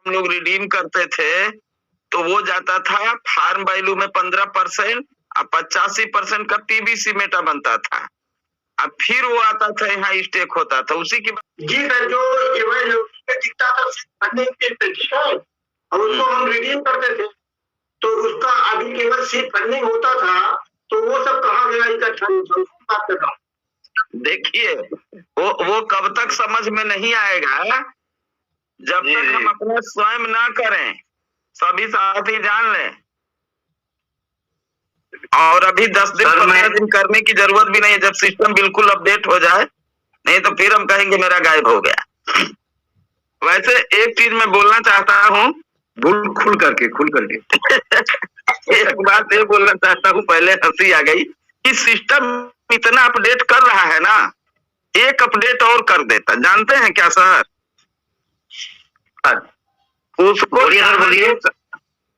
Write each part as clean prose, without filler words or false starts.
हम लोग रिडीम करते थे तो वो जाता था फार्म वैल्यू में 15% और 85% का पीवीसी मेटा बनता था। अब फिर वो आता था यहाँ स्टेक होता था उसी की जी सर, जो दिखता था फंडिंग के पेटीशन और उसको हम रिडीम करते थे तो उसका अभी केवल सिर्फ फंडिंग होता था, तो वो सब कहाँ गया इकट्ठा बात कर रहा हूँ। देखिए वो कब तक समझ में नहीं आएगा जब तक हम अपना स्वयं ना करें। सभी साथी जान लें। और अभी 10 दिन 15 दिन करने की जरूरत भी नहीं है, जब सिस्टम बिल्कुल अपडेट हो जाए, नहीं तो फिर हम कहेंगे मेरा गायब हो गया। वैसे एक चीज मैं बोलना चाहता हूँ, खुल करके एक बात ये बोलना चाहता हूँ, पहले हंसी आ गई कि सिस्टम इतना अपडेट कर रहा है ना, एक अपडेट और कर देता। जानते हैं क्या सर? उसको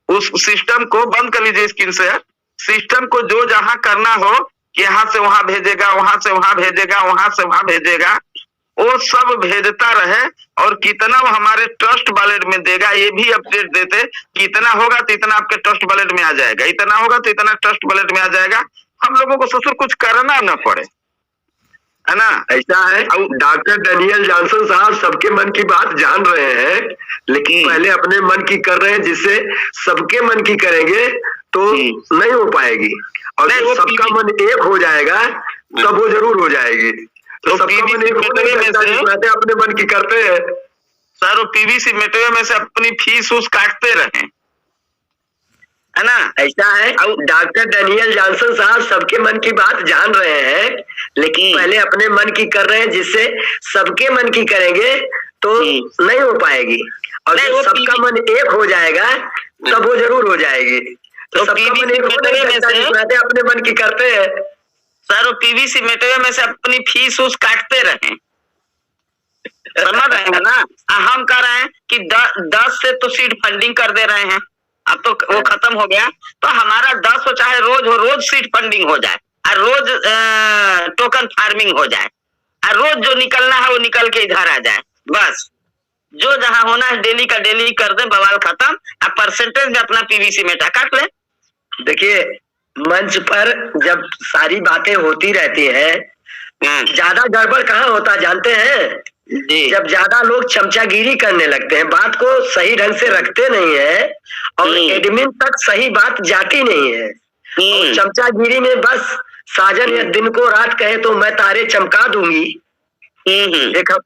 उस सिस्टम को बंद कर लीजिए स्क्रीन से। सिस्टम को जो जहां करना हो कि यहाँ से वहां भेजेगा, वहां से वहां भेजेगा, वहां से वहां भेजेगा, वो सब भेजता रहे। और कितना वो हमारे ट्रस्ट वॉलेट में देगा ये भी अपडेट देते कि इतना होगा तो इतना आपके ट्रस्ट वॉलेट में आ जाएगा, इतना होगा तो इतना ट्रस्ट वॉलेट में आ जाएगा। हम लोगों को ससुर कुछ करना न पड़े, है ना? ऐसा है। डॉक्टर डैनियल जॉनसन साहब सबके मन की बात जान रहे हैं, लेकिन पहले अपने मन की कर रहे हैं। जिससे सबके मन की करेंगे तो नहीं हो पाएगी, और जब सबका मन एक हो जाएगा तब वो जरूर हो जाएगी। तो सबका मन एक होने अपने मन की करते हैं सर। वो पीवीसी मेटवे में से अपनी फीस उस काटते रहे, है ना? ऐसा है। डॉक्टर डैनियल जॉनसन साहब सबके मन की बात जान रहे हैं, लेकिन पहले अपने मन की कर रहे हैं। जिससे सबके मन की करेंगे तो नहीं हो पाएगी, और जब सबका मन एक हो जाएगा तब वो जरूर हो जाएगी। तो सबका मन एक होने अपने मन की करते हैं सर। वो पीवीसी मेटवे में से अपनी फीस उस काटते रहे, समझ रहे हैं ना? हम कह रहे हैं कि 10 से तो सीड फंडिंग कर दे रहे हैं, अब तो वो खत्म हो गया। तो हमारा 10 हो चाहे रोज हो, रोज सीड फंडिंग हो जाए और रोज टोकन फार्मिंग हो जाए, और रोज जो निकलना है वो निकल के इधर आ जाए। बस जो जहां होना है डेली का डेली कर दे, बवाल खत्म। अब परसेंटेज में अपना पीवीसी मेटा काट ले। देखिए, मंच पर जब सारी बातें होती रहती हैं, ज्यादा गड़बड़ कहाँ होता जानते हैं? जब ज्यादा लोग चमचागिरी करने लगते हैं, बात को सही ढंग से रखते नहीं है, और एडमिन तक सही बात जाती नहीं है। और चमचागिरी में बस साजन या दिन को रात कहे तो मैं तारे चमका दूंगी। एक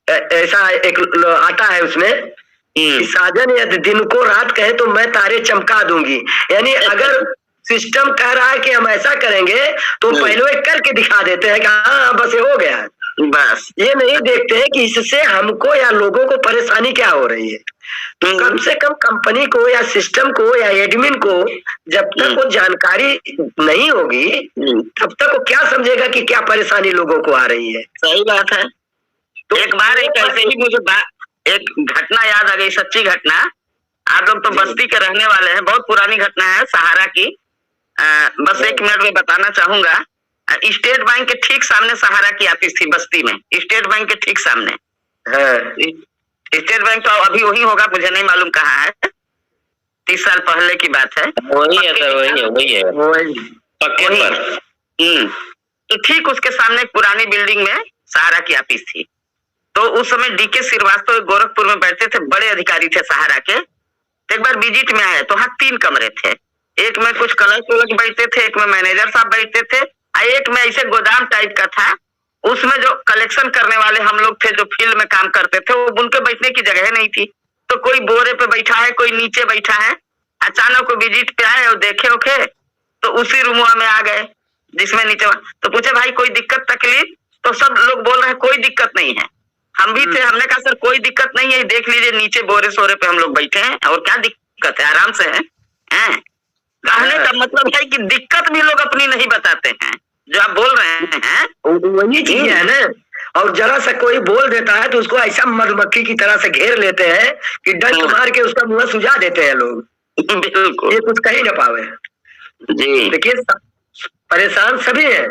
ऐसा एक आता है उसमें, साजन या दिन को रात कहे तो मैं तारे चमका दूंगी। यानी अगर सिस्टम कह रहा है कि हम ऐसा करेंगे तो पहले करके दिखा देते हैं कि हाँ बस ये हो गया। बस ये नहीं देखते हैं कि इससे हमको या लोगों को परेशानी क्या हो रही है। तो कम से कम कंपनी को या सिस्टम को या एडमिन को जब तक वो जानकारी नहीं होगी तब तक वो क्या समझेगा कि क्या परेशानी लोगों को आ रही है। सही बात है। तो एक बार एक ऐसे ही मुझे एक घटना याद आ गई, सच्ची घटना। आप लोग तो बस्ती के रहने वाले हैं, बहुत पुरानी घटना है सहारा की। बस 1 मिनट में बताना चाहूंगा। स्टेट बैंक के ठीक सामने सहारा की ऑफिस थी बस्ती में, स्टेट बैंक के ठीक सामने। स्टेट बैंक तो अभी वही होगा, मुझे नहीं मालूम कहाँ है। 30 साल पहले की बात है। वही है सर, वही है पक्के पर। तो ठीक उसके सामने एक पुरानी बिल्डिंग में सहारा की ऑफिस थी। तो उस समय डीके श्रीवास्तव गोरखपुर में बैठते थे, बड़े अधिकारी थे सहारा के। एक बार विजिट में आए तो वहाँ 3 कमरे थे। एक में कुछ कलर्क बैठते थे, एक में मैनेजर साहब बैठते थे, और एक में ऐसे गोदाम टाइप का था। उसमें जो कलेक्शन करने वाले हम लोग थे, जो फील्ड में काम करते थे, वो उनके बैठने की जगह नहीं थी। तो कोई बोरे पे बैठा है, कोई नीचे बैठा है। अचानक वो विजिट पे आए और देखे ओखे तो उसी रूमुआ में आ गए जिसमें नीचे। तो पूछे भाई कोई दिक्कत तकलीफ? तो सब लोग बोल रहे हैं कोई दिक्कत नहीं है। हम भी थे, हमने कहा सर कोई दिक्कत नहीं है, देख लीजिए नीचे बोरे सोरे पे हम लोग बैठे हैं, और क्या दिक्कत है, आराम से है। कहने का मतलब है कि दिक्कत भी लोग अपनी नहीं बताते हैं, जो आप बोल रहे हैं वही चीज है ना। और जरा सा कोई बोल देता है तो उसको ऐसा मधुमक्खी की तरह से घेर लेते हैं कि डंक मार के उसका मुंह सुझा देते हैं लोग। बिल्कुल, ये कुछ कही ना पावे जी। देखिए परेशान सभी है।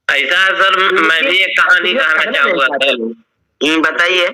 ऐसा सर, मैं भी एक कहानी कहना चाहूंगा। बताइए।